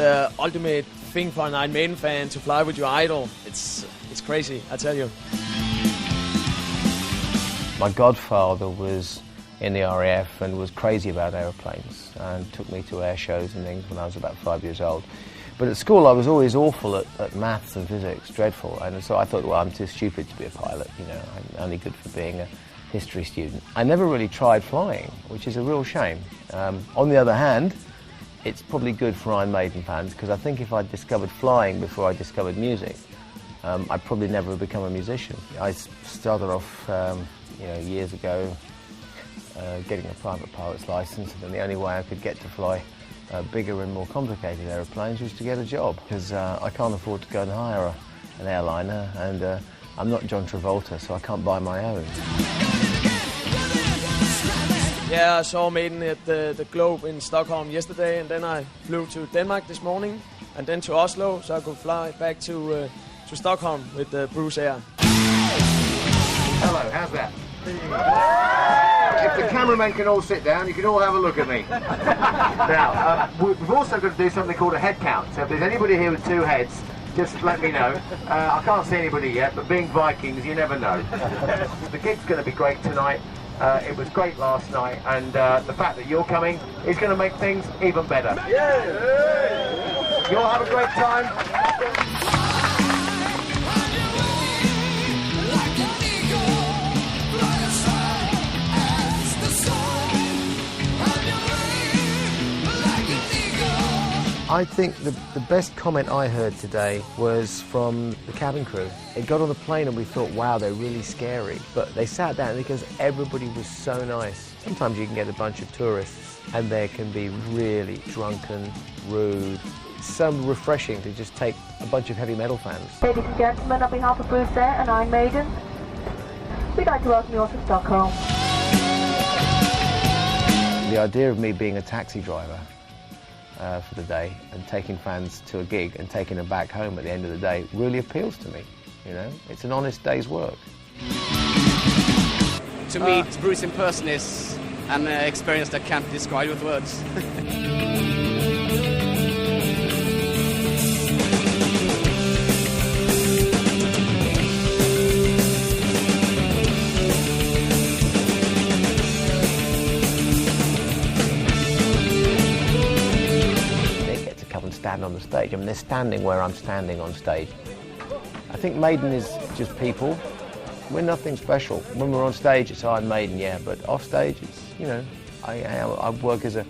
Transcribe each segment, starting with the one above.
the ultimate thing for an Iron Maiden fan to fly with your idol. It's crazy, I tell you. My godfather was in the RAF and was crazy about aeroplanes and took me to air shows and things when I was about 5 years old. But at school I was always awful at maths and physics, dreadful, and so I thought, well, I'm too stupid to be a pilot, you know, I'm only good for being a history student. I never really tried flying, which is a real shame. On the other hand, it's probably good for Iron Maiden fans, because I think if I'd discovered flying before I discovered music, I'd probably never have become a musician. I started off years ago getting a private pilot's license, and then the only way I could get to fly bigger and more complicated aeroplanes was to get a job, because I can't afford to go and hire an airliner, and I'm not John Travolta, so I can't buy my own. Yeah, I saw Maiden at the Globe in Stockholm yesterday, and then I flew to Denmark this morning, and then to Oslo, so I could fly back to Stockholm with Bruce Air. Hello, how's that? If the cameramen can all sit down, you can all have a look at me. Now, we've also got to do something called a head count. So if there's anybody here with two heads, just let me know. I can't see anybody yet, but being Vikings, you never know. The gig's going to be great tonight. It was great last night, and the fact that you're coming is going to make things even better. Yeah. You all have a great time. I think the best comment I heard today was from the cabin crew. They got on the plane and we thought, wow, they're really scary. But they sat down because everybody was so nice. Sometimes you can get a bunch of tourists and they can be really drunken, rude. It's so refreshing to just take a bunch of heavy metal fans. Ladies and gentlemen, on behalf of Bruce Air and Iron Maiden, we'd like to welcome you all to Stockholm. The idea of me being a taxi driver for the day and taking fans to a gig and taking them back home at the end of the day really appeals to me, you know? It's an honest day's work. To meet Bruce in person is an experience that can't be described with words. Stand on the stage. I mean, they're standing where I'm standing on stage. I think Maiden is just people. We're nothing special. When we're on stage, it's Iron Maiden, yeah, but off stage, it's, you know, I work as a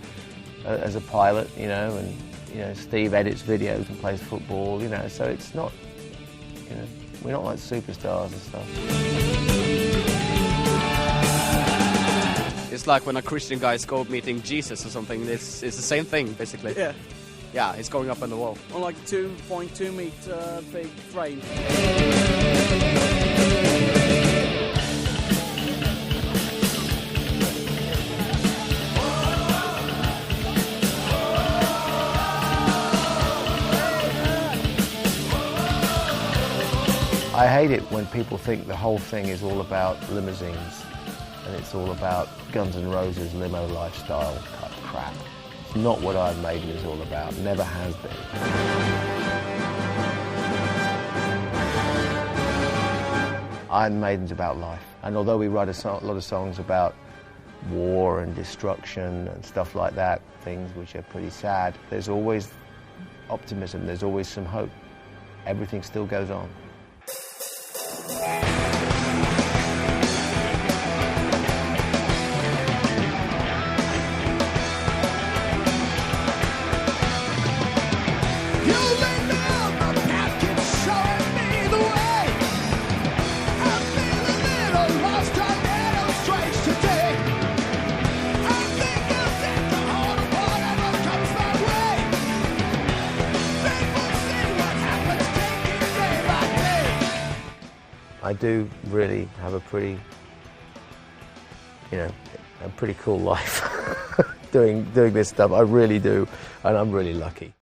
pilot, you know, and, you know, Steve edits videos and plays football, you know, so it's not, you know, we're not like superstars and stuff. It's like when a Christian guy is go meeting Jesus or something. It's the same thing, basically. Yeah. Yeah, it's going up on the wall. On like a 2.2 meter big frame. I hate it when people think the whole thing is all about limousines and it's all about Guns N' Roses limo lifestyle type crap. It's not what Iron Maiden is all about, never has been. Iron Maiden's about life, and although we write a lot of songs about war and destruction and stuff like that, things which are pretty sad, there's always optimism, there's always some hope. Everything still goes on. I do really have a pretty, you know, a pretty cool life doing this stuff. I really do, and I'm really lucky.